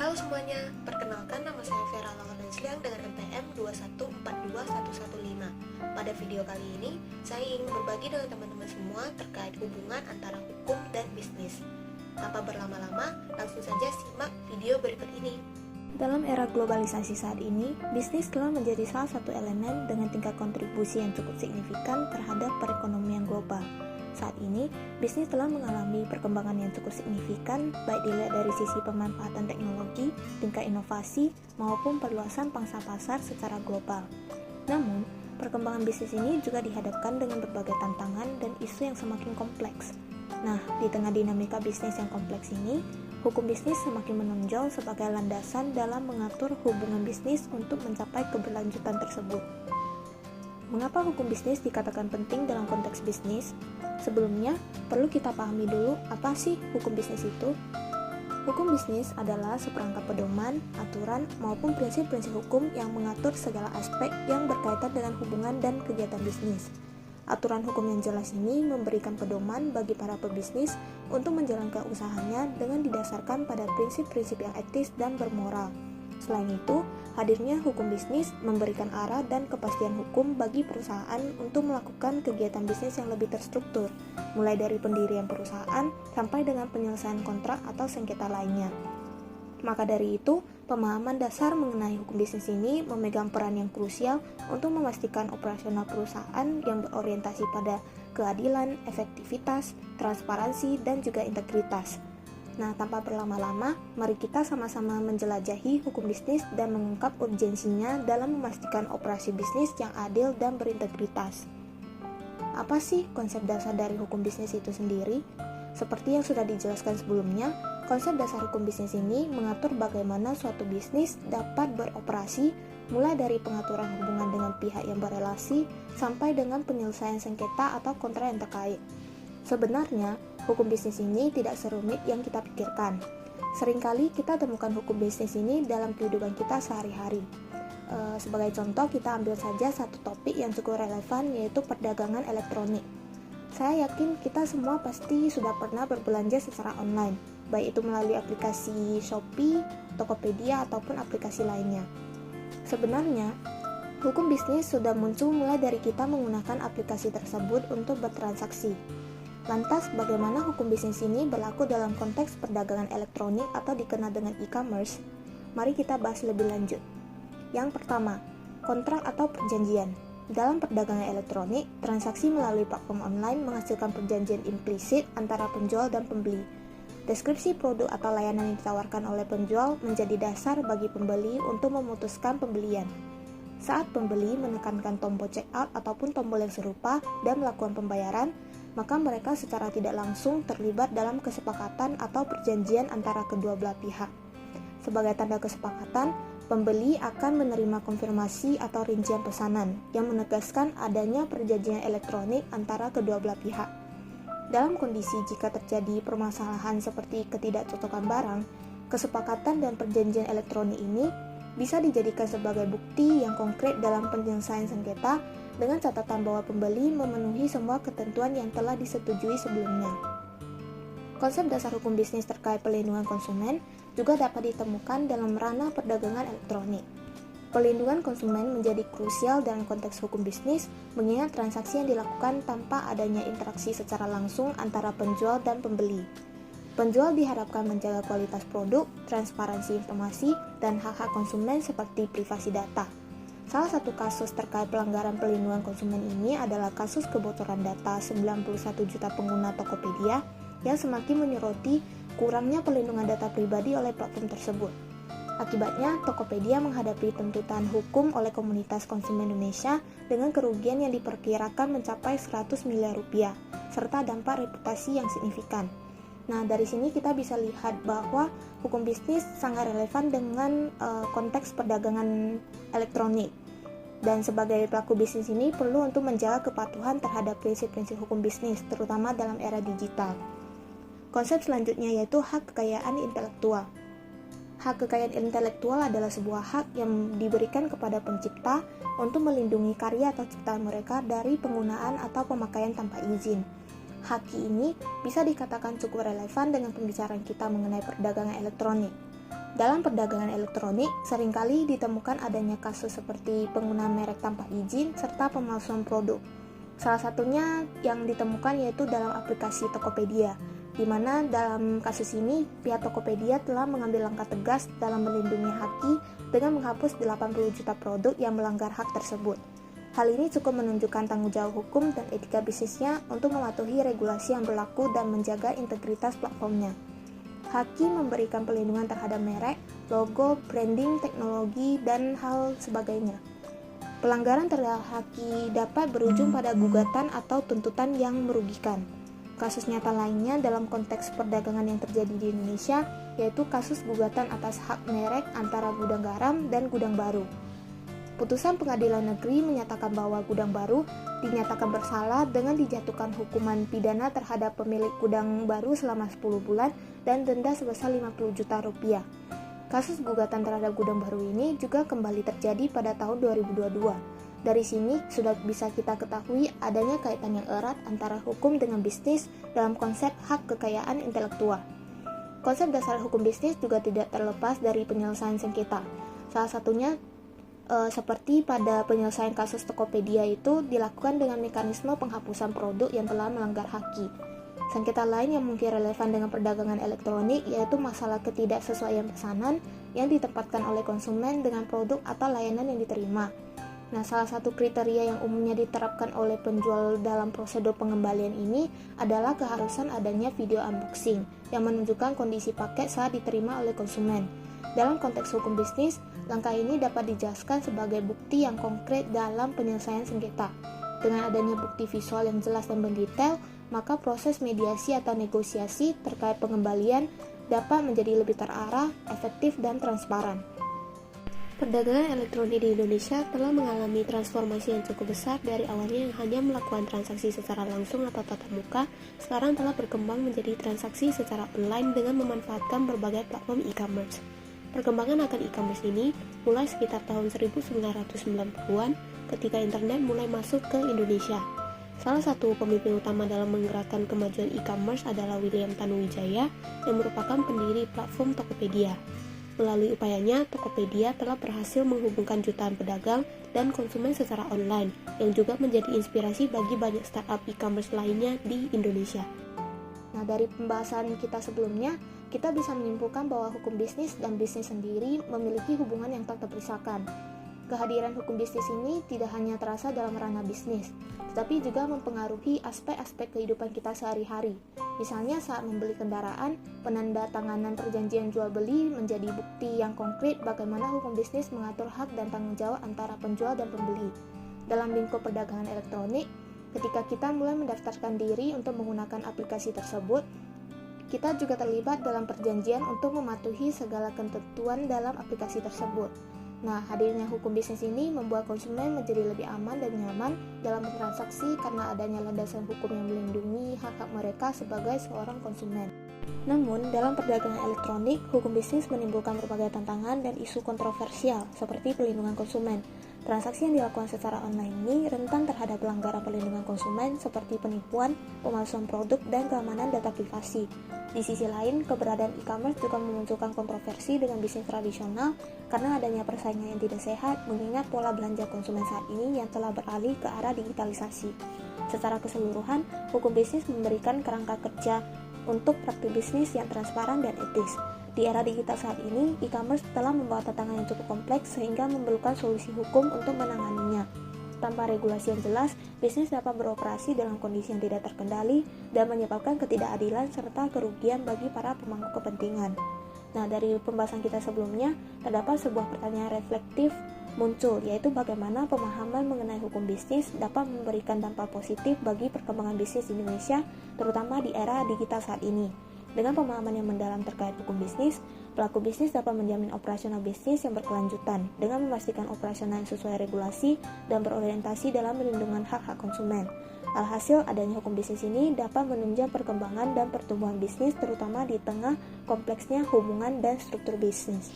Halo semuanya, perkenalkan nama saya Vera Laurensliang dengan NPM 2142115. Pada video kali ini, saya ingin berbagi dengan teman-teman semua terkait hubungan antara hukum dan bisnis. Tanpa berlama-lama, langsung saja simak video berikut ini. Dalam era globalisasi saat ini, bisnis telah menjadi salah satu elemen dengan tingkat kontribusi yang cukup signifikan terhadap perekonomian global. Saat ini, bisnis telah mengalami perkembangan yang cukup signifikan, baik dilihat dari sisi pemanfaatan teknologi, tingkat inovasi, maupun perluasan pangsa pasar secara global. Namun, perkembangan bisnis ini juga dihadapkan dengan berbagai tantangan dan isu yang semakin kompleks. Nah, di tengah dinamika bisnis yang kompleks ini, hukum bisnis semakin menonjol sebagai landasan dalam mengatur hubungan bisnis untuk mencapai keberlanjutan tersebut. Mengapa hukum bisnis dikatakan penting dalam konteks bisnis? Sebelumnya, perlu kita pahami dulu apa sih hukum bisnis itu. Hukum bisnis adalah seperangkat pedoman, aturan, maupun prinsip-prinsip hukum yang mengatur segala aspek yang berkaitan dengan hubungan dan kegiatan bisnis. Aturan hukum yang jelas ini memberikan pedoman bagi para pebisnis untuk menjalankan usahanya dengan didasarkan pada prinsip-prinsip yang etis dan bermoral. Selain itu, hadirnya hukum bisnis memberikan arah dan kepastian hukum bagi perusahaan untuk melakukan kegiatan bisnis yang lebih terstruktur, mulai dari pendirian perusahaan sampai dengan penyelesaian kontrak atau sengketa lainnya. Maka dari itu, pemahaman dasar mengenai hukum bisnis ini memegang peran yang krusial untuk memastikan operasional perusahaan yang berorientasi pada keadilan, efektivitas, transparansi, dan juga integritas. Nah, tanpa berlama-lama, mari kita sama-sama menjelajahi hukum bisnis dan mengungkap urgensinya dalam memastikan operasi bisnis yang adil dan berintegritas. Apa sih konsep dasar dari hukum bisnis itu sendiri? Seperti yang sudah dijelaskan sebelumnya, konsep dasar hukum bisnis ini mengatur bagaimana suatu bisnis dapat beroperasi mulai dari pengaturan hubungan dengan pihak yang berelasi sampai dengan penyelesaian sengketa atau kontrak yang terkait. Sebenarnya, hukum bisnis ini tidak serumit yang kita pikirkan. Seringkali kita temukan hukum bisnis ini dalam kehidupan kita sehari-hari. Sebagai contoh, kita ambil saja satu topik yang cukup relevan, yaitu perdagangan elektronik. Saya yakin kita semua pasti sudah pernah berbelanja secara online, baik itu melalui aplikasi Shopee, Tokopedia, ataupun aplikasi lainnya. Sebenarnya, hukum bisnis sudah muncul mulai dari kita menggunakan aplikasi tersebut untuk bertransaksi. Lantas, bagaimana hukum bisnis ini berlaku dalam konteks perdagangan elektronik atau dikenal dengan e-commerce? Mari kita bahas lebih lanjut. Yang pertama, kontrak atau perjanjian. Dalam perdagangan elektronik, transaksi melalui platform online menghasilkan perjanjian implisit antara penjual dan pembeli. Deskripsi produk atau layanan yang ditawarkan oleh penjual menjadi dasar bagi pembeli untuk memutuskan pembelian. Saat pembeli menekankan tombol check out ataupun tombol yang serupa dan melakukan pembayaran, maka mereka secara tidak langsung terlibat dalam kesepakatan atau perjanjian antara kedua belah pihak. Sebagai tanda kesepakatan, pembeli akan menerima konfirmasi atau rincian pesanan yang menegaskan adanya perjanjian elektronik antara kedua belah pihak. Dalam kondisi jika terjadi permasalahan seperti ketidakcocokan barang, kesepakatan dan perjanjian elektronik ini bisa dijadikan sebagai bukti yang konkret dalam penyelesaian sengketa dengan catatan bahwa pembeli memenuhi semua ketentuan yang telah disetujui sebelumnya. Konsep dasar hukum bisnis terkait pelindungan konsumen juga dapat ditemukan dalam ranah perdagangan elektronik. Pelindungan konsumen menjadi krusial dalam konteks hukum bisnis mengingat transaksi yang dilakukan tanpa adanya interaksi secara langsung antara penjual dan pembeli. Penjual diharapkan menjaga kualitas produk, transparansi informasi, dan hak-hak konsumen seperti privasi data. Salah satu kasus terkait pelanggaran pelindungan konsumen ini adalah kasus kebocoran data 91 juta pengguna Tokopedia yang semakin menyoroti kurangnya pelindungan data pribadi oleh platform tersebut. Akibatnya, Tokopedia menghadapi tuntutan hukum oleh komunitas konsumen Indonesia dengan kerugian yang diperkirakan mencapai 100 miliar rupiah, serta dampak reputasi yang signifikan. Nah, dari sini kita bisa lihat bahwa hukum bisnis sangat relevan dengan konteks perdagangan elektronik. Dan sebagai pelaku bisnis ini perlu untuk menjaga kepatuhan terhadap prinsip-prinsip hukum bisnis, terutama dalam era digital. Konsep selanjutnya yaitu hak kekayaan intelektual. Hak kekayaan intelektual adalah sebuah hak yang diberikan kepada pencipta untuk melindungi karya atau ciptaan mereka dari penggunaan atau pemakaian tanpa izin. Hak ini bisa dikatakan cukup relevan dengan pembicaraan kita mengenai perdagangan elektronik. Dalam perdagangan elektronik, seringkali ditemukan adanya kasus seperti penggunaan merek tanpa izin serta pemalsuan produk. Salah satunya yang ditemukan yaitu dalam aplikasi Tokopedia, di mana dalam kasus ini pihak Tokopedia telah mengambil langkah tegas dalam melindungi haki dengan menghapus 80 juta produk yang melanggar hak tersebut. Hal ini cukup menunjukkan tanggung jawab hukum dan etika bisnisnya untuk mematuhi regulasi yang berlaku dan menjaga integritas platformnya. Haki memberikan perlindungan terhadap merek, logo, branding, teknologi, dan hal sebagainya. Pelanggaran terhadap haki dapat berujung pada gugatan atau tuntutan yang merugikan. Kasus nyata lainnya dalam konteks perdagangan yang terjadi di Indonesia yaitu kasus gugatan atas hak merek antara Gudang Garam dan Gudang Baru. Putusan Pengadilan Negeri menyatakan bahwa Gudang Baru dinyatakan bersalah dengan dijatuhkan hukuman pidana terhadap pemilik Gudang Baru selama 10 bulan dan denda sebesar 50 juta rupiah. Kasus gugatan terhadap Gudang Baru ini juga kembali terjadi pada tahun 2022. Dari sini sudah bisa kita ketahui adanya kaitan yang erat antara hukum dengan bisnis dalam konsep hak kekayaan intelektual. Konsep dasar hukum bisnis juga tidak terlepas dari penyelesaian sengketa. Salah satunya seperti pada penyelesaian kasus Tokopedia itu dilakukan dengan mekanisme penghapusan produk yang telah melanggar haki. Sengketa lain yang mungkin relevan dengan perdagangan elektronik yaitu masalah ketidaksesuaian pesanan yang ditempatkan oleh konsumen dengan produk atau layanan yang diterima. Nah, salah satu kriteria yang umumnya diterapkan oleh penjual dalam prosedur pengembalian ini adalah keharusan adanya video unboxing yang menunjukkan kondisi paket saat diterima oleh konsumen. Dalam konteks hukum bisnis, langkah ini dapat dijelaskan sebagai bukti yang konkret dalam penyelesaian sengketa. Dengan adanya bukti visual yang jelas dan mendetail, maka proses mediasi atau negosiasi terkait pengembalian dapat menjadi lebih terarah, efektif, dan transparan. Perdagangan elektronik di Indonesia telah mengalami transformasi yang cukup besar dari awalnya yang hanya melakukan transaksi secara langsung atau tatap muka, sekarang telah berkembang menjadi transaksi secara online dengan memanfaatkan berbagai platform e-commerce. Perkembangan akan e-commerce ini mulai sekitar tahun 1990-an ketika internet mulai masuk ke Indonesia. Salah satu pemimpin utama dalam menggerakkan kemajuan e-commerce adalah William Tanuwijaya yang merupakan pendiri platform Tokopedia. Melalui upayanya, Tokopedia telah berhasil menghubungkan jutaan pedagang dan konsumen secara online, yang juga menjadi inspirasi bagi banyak startup e-commerce lainnya di Indonesia. Nah, dari pembahasan kita sebelumnya, kita bisa menyimpulkan bahwa hukum bisnis dan bisnis sendiri memiliki hubungan yang tak terpisahkan. Kehadiran hukum bisnis ini tidak hanya terasa dalam ranah bisnis, tetapi juga mempengaruhi aspek-aspek kehidupan kita sehari-hari. Misalnya saat membeli kendaraan, penandatanganan perjanjian jual-beli menjadi bukti yang konkret bagaimana hukum bisnis mengatur hak dan tanggung jawab antara penjual dan pembeli. Dalam lingkup perdagangan elektronik, ketika kita mulai mendaftarkan diri untuk menggunakan aplikasi tersebut, kita juga terlibat dalam perjanjian untuk mematuhi segala ketentuan dalam aplikasi tersebut. Nah, hadirnya hukum bisnis ini membuat konsumen menjadi lebih aman dan nyaman dalam bertransaksi karena adanya landasan hukum yang melindungi hak-hak mereka sebagai seorang konsumen. Namun, dalam perdagangan elektronik, hukum bisnis menimbulkan berbagai tantangan dan isu kontroversial seperti perlindungan konsumen. Transaksi yang dilakukan secara online ini rentan terhadap pelanggaran perlindungan konsumen seperti penipuan, pemalsuan produk, dan keamanan data privasi. Di sisi lain, keberadaan e-commerce juga memunculkan kontroversi dengan bisnis tradisional karena adanya persaingan yang tidak sehat mengingat pola belanja konsumen saat ini yang telah beralih ke arah digitalisasi. Secara keseluruhan, hukum bisnis memberikan kerangka kerja untuk praktik bisnis yang transparan dan etis. Di era digital saat ini, e-commerce telah membawa tantangan yang cukup kompleks sehingga memerlukan solusi hukum untuk menanganinya. Tanpa regulasi yang jelas, bisnis dapat beroperasi dalam kondisi yang tidak terkendali dan menyebabkan ketidakadilan serta kerugian bagi para pemangku kepentingan. Nah, dari pembahasan kita sebelumnya, terdapat sebuah pertanyaan reflektif muncul, yaitu bagaimana pemahaman mengenai hukum bisnis dapat memberikan dampak positif bagi perkembangan bisnis di Indonesia, terutama di era digital saat ini. Dengan pemahaman yang mendalam terkait hukum bisnis, pelaku bisnis dapat menjamin operasional bisnis yang berkelanjutan dengan memastikan operasional yang sesuai regulasi dan berorientasi dalam melindungi hak-hak konsumen. Alhasil, adanya hukum bisnis ini dapat menunjang perkembangan dan pertumbuhan bisnis terutama di tengah kompleksnya hubungan dan struktur bisnis.